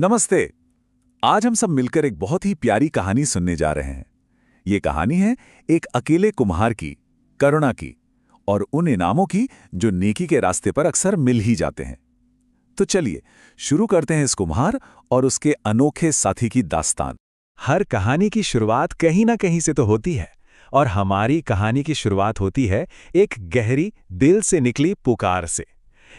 नमस्ते। आज हम सब मिलकर एक बहुत ही प्यारी कहानी सुनने जा रहे हैं। ये कहानी है एक अकेले कुम्हार की, करुणा की और उन इनामों की जो नेकी के रास्ते पर अक्सर मिल ही जाते हैं। तो चलिए शुरू करते हैं इस कुम्हार और उसके अनोखे साथी की दास्तान। हर कहानी की शुरुआत कहीं ना कहीं से तो होती है और हमारी कहानी की शुरुआत होती है एक गहरी दिल से निकली पुकार से।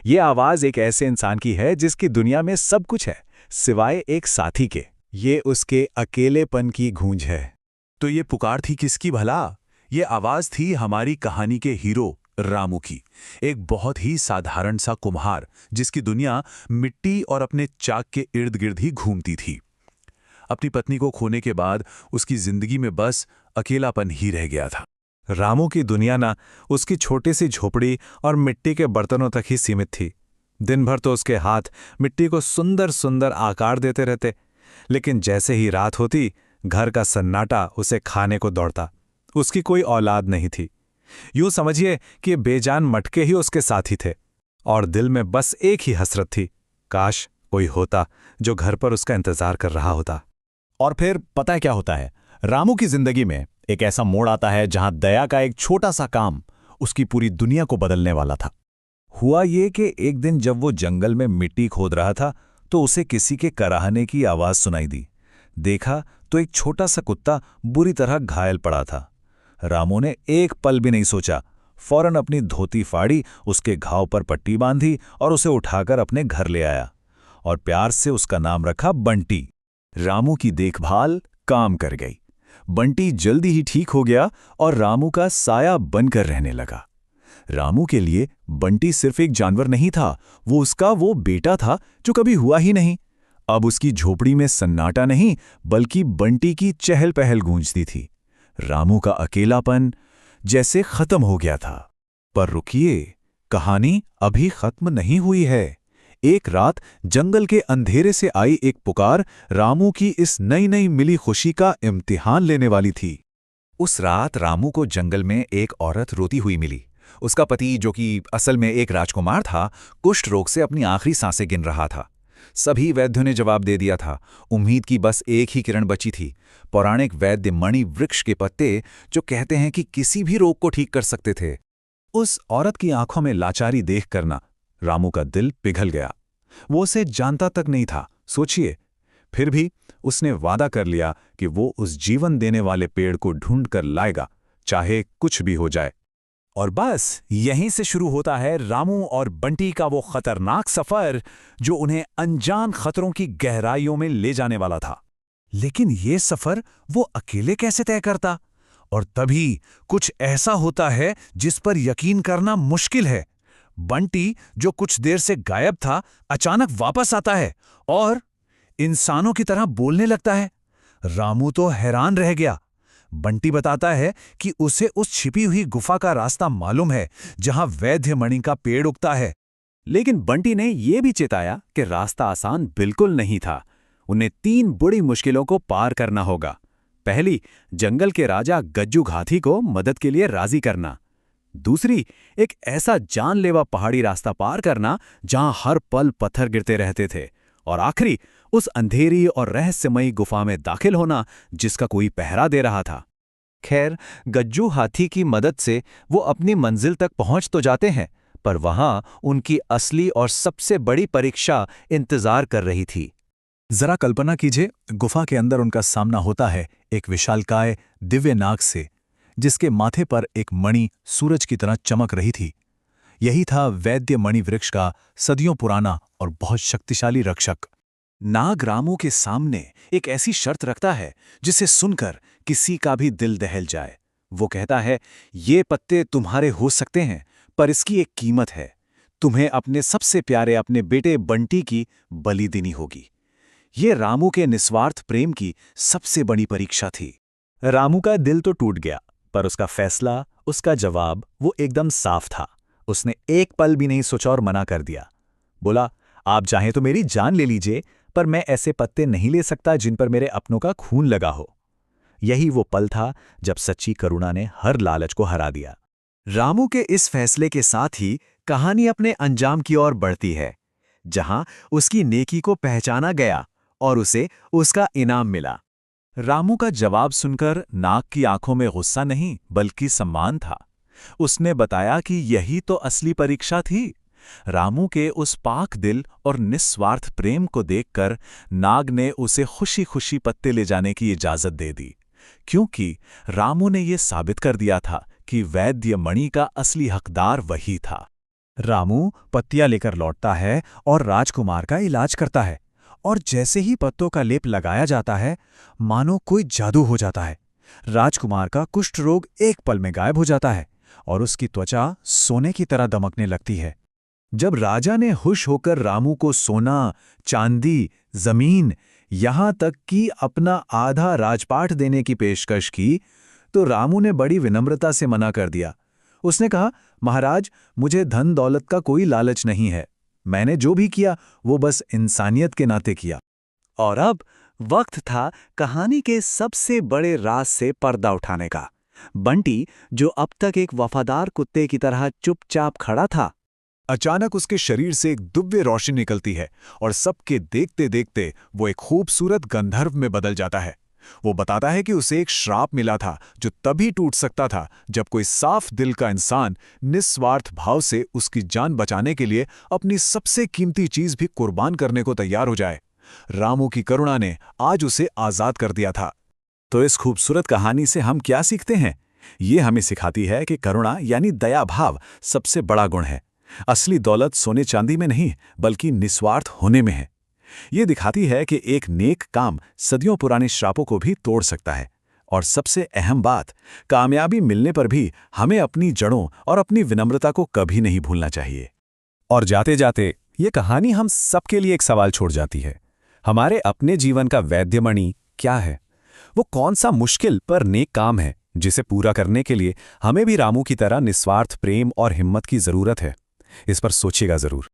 ये आवाज एक ऐसे इंसान की है जिसकी दुनिया में सब कुछ है सिवाय एक साथी के। ये उसके अकेलेपन की गूंज है। तो ये पुकार थी किसकी भला? ये आवाज थी हमारी कहानी के हीरो रामू की, एक बहुत ही साधारण सा कुम्हार जिसकी दुनिया मिट्टी और अपने चाक के इर्द गिर्द ही घूमती थी। अपनी पत्नी को खोने के बाद उसकी जिंदगी में बस अकेलापन ही रह गया था। रामू की दुनिया ना उसकी छोटी सी झोपड़ी और मिट्टी के बर्तनों तक ही सीमित थी। दिन भर तो उसके हाथ मिट्टी को सुंदर सुंदर आकार देते रहते, लेकिन जैसे ही रात होती घर का सन्नाटा उसे खाने को दौड़ता। उसकी कोई औलाद नहीं थी। यूं समझिए कि बेजान मटके ही उसके साथी थे और दिल में बस एक ही हसरत थी, काश कोई होता जो घर पर उसका इंतजार कर रहा होता। और फिर पता है क्या होता है? रामू की जिंदगी में एक ऐसा मोड़ आता है जहां दया का एक छोटा सा काम उसकी पूरी दुनिया को बदलने वाला था। हुआ ये कि एक दिन जब वो जंगल में मिट्टी खोद रहा था तो उसे किसी के कराहने की आवाज सुनाई दी। देखा तो एक छोटा सा कुत्ता बुरी तरह घायल पड़ा था। रामू ने एक पल भी नहीं सोचा, फौरन अपनी धोती फाड़ी, उसके घाव पर पट्टी बांधी और उसे उठाकर अपने घर ले आया और प्यार से उसका नाम रखा बंटी। रामू की देखभाल काम कर गई। बंटी जल्दी ही ठीक हो गया और रामू का साया बनकर रहने लगा। रामू के लिए बंटी सिर्फ एक जानवर नहीं था, वो बेटा था जो कभी हुआ ही नहीं। अब उसकी झोपड़ी में सन्नाटा नहीं बल्कि बंटी की चहल पहल गूंजती थी। रामू का अकेलापन जैसे खत्म हो गया था। पर रुकिए, कहानी अभी खत्म नहीं हुई है। एक रात जंगल के अंधेरे से आई एक पुकार रामू की इस नई नई मिली खुशी का इम्तिहान लेने वाली थी। उस रात रामू को जंगल में एक औरत रोती हुई मिली। उसका पति, जो कि असल में एक राजकुमार था, कुष्ठ रोग से अपनी आखिरी सांसें गिन रहा था। सभी वैद्यों ने जवाब दे दिया था। उम्मीद की बस एक ही किरण बची थी, पौराणिक वैद्य मणि वृक्ष के पत्ते, जो कहते हैं कि किसी भी रोग को ठीक कर सकते थे। उस औरत की आंखों में लाचारी देख करना रामू का दिल पिघल गया। वो उसे जानता तक नहीं था, सोचिए। फिर भी उसने वादा कर लिया कि वो उस जीवन देने वाले पेड़ को ढूंढ कर लाएगा, चाहे कुछ भी हो जाए। और बस यहीं से शुरू होता है रामू और बंटी का वो खतरनाक सफर जो उन्हें अनजान खतरों की गहराइयों में ले जाने वाला था। लेकिन ये सफर वो अकेले कैसे तय करता? और तभी कुछ ऐसा होता है जिस पर यकीन करना मुश्किल है। बंटी, जो कुछ देर से गायब था, अचानक वापस आता है और इंसानों की तरह बोलने लगता है। रामू तो हैरान रह गया। बंटी बताता है कि उसे उस छिपी हुई गुफा का रास्ता मालूम है जहां वैद्य मणि का पेड़ उगता है। लेकिन बंटी ने यह भी चेताया कि रास्ता आसान बिल्कुल नहीं था। उन्हें 3 बड़ी मुश्किलों को पार करना होगा। पहली, जंगल के राजा गज्जू हाथी को मदद के लिए राजी करना। दूसरी, एक ऐसा जानलेवा पहाड़ी रास्ता पार करना जहां हर पल पत्थर गिरते रहते थे। और आखिरी, उस अंधेरी और रहस्यमयी गुफा में दाखिल होना जिसका कोई पहरा दे रहा था। खैर, गज्जू हाथी की मदद से वो अपनी मंजिल तक पहुंच तो जाते हैं, पर वहां उनकी असली और सबसे बड़ी परीक्षा इंतजार कर रही थी। जरा कल्पना कीजिए, गुफा के अंदर उनका सामना होता है एक विशालकाय दिव्य नाग से, जिसके माथे पर एक मणि सूरज की तरह चमक रही थी। यही था वैद्य मणि वृक्ष का सदियों पुराना और बहुत शक्तिशाली रक्षक। नाग रामू के सामने एक ऐसी शर्त रखता है जिसे सुनकर किसी का भी दिल दहल जाए। वो कहता है, ये पत्ते तुम्हारे हो सकते हैं, पर इसकी एक कीमत है। तुम्हें अपने सबसे प्यारे अपने बेटे बंटी की बलि देनी होगी। ये रामू के निस्वार्थ प्रेम की सबसे बड़ी परीक्षा थी। रामू का दिल तो टूट गया, पर उसका फैसला, उसका जवाब, वो एकदम साफ था। उसने एक पल भी नहीं सोचा और मना कर दिया। बोला, आप चाहें तो मेरी जान ले लीजिए, पर मैं ऐसे पत्ते नहीं ले सकता जिन पर मेरे अपनों का खून लगा हो। यही वो पल था जब सच्ची करुणा ने हर लालच को हरा दिया। रामू के इस फैसले के साथ ही कहानी अपने अंजाम की ओर बढ़ती है, जहां उसकी नेकी को पहचाना गया और उसे उसका इनाम मिला। रामू का जवाब सुनकर नाग की आंखों में गुस्सा नहीं बल्कि सम्मान था। उसने बताया कि यही तो असली परीक्षा थी। रामू के उस पाक दिल और निस्वार्थ प्रेम को देखकर नाग ने उसे खुशी खुशी पत्ते ले जाने की इजाजत दे दी, क्योंकि रामू ने यह साबित कर दिया था कि वैद्य मणि का असली हकदार वही था। रामू पत्तियां लेकर लौटता है और राजकुमार का इलाज करता है, और जैसे ही पत्तों का लेप लगाया जाता है मानो कोई जादू हो जाता है। राजकुमार का कुष्ठ रोग एक पल में गायब हो जाता है और उसकी त्वचा सोने की तरह दमकने लगती है। जब राजा ने खुश होकर रामू को सोना, चांदी, जमीन, यहां तक कि अपना आधा राजपाट देने की पेशकश की, तो रामू ने बड़ी विनम्रता से मना कर दिया। उसने कहा, महाराज, मुझे धन दौलत का कोई लालच नहीं है। मैंने जो भी किया वो बस इंसानियत के नाते किया। और अब वक्त था कहानी के सबसे बड़े राज से पर्दा उठाने का। बंटी, जो अब तक एक वफादार कुत्ते की तरह चुपचाप खड़ा था, अचानक उसके शरीर से एक दिव्य रोशनी निकलती है और सबके देखते देखते वो एक खूबसूरत गंधर्व में बदल जाता है। वो बताता है कि उसे एक श्राप मिला था जो तभी टूट सकता था जब कोई साफ दिल का इंसान निस्वार्थ भाव से उसकी जान बचाने के लिए अपनी सबसे कीमती चीज भी कुर्बान करने को तैयार हो जाए। रामू की करुणा ने आज उसे आजाद कर दिया था। तो इस खूबसूरत कहानी से हम क्या सीखते हैं? ये हमें सिखाती है कि करुणा यानी दया भाव सबसे बड़ा गुण है। असली दौलत सोने चांदी में नहीं बल्कि निस्वार्थ होने में है। ये दिखाती है कि एक नेक काम सदियों पुराने श्रापों को भी तोड़ सकता है। और सबसे अहम बात, कामयाबी मिलने पर भी हमें अपनी जड़ों और अपनी विनम्रता को कभी नहीं भूलना चाहिए। और जाते जाते ये कहानी हम सबके लिए एक सवाल छोड़ जाती है। हमारे अपने जीवन का वैद्यमणि क्या है? वो कौन सा मुश्किल पर नेक काम है जिसे पूरा करने के लिए हमें भी रामू की तरह निस्वार्थ प्रेम और हिम्मत की जरूरत है? इस पर सोचिएगा जरूर।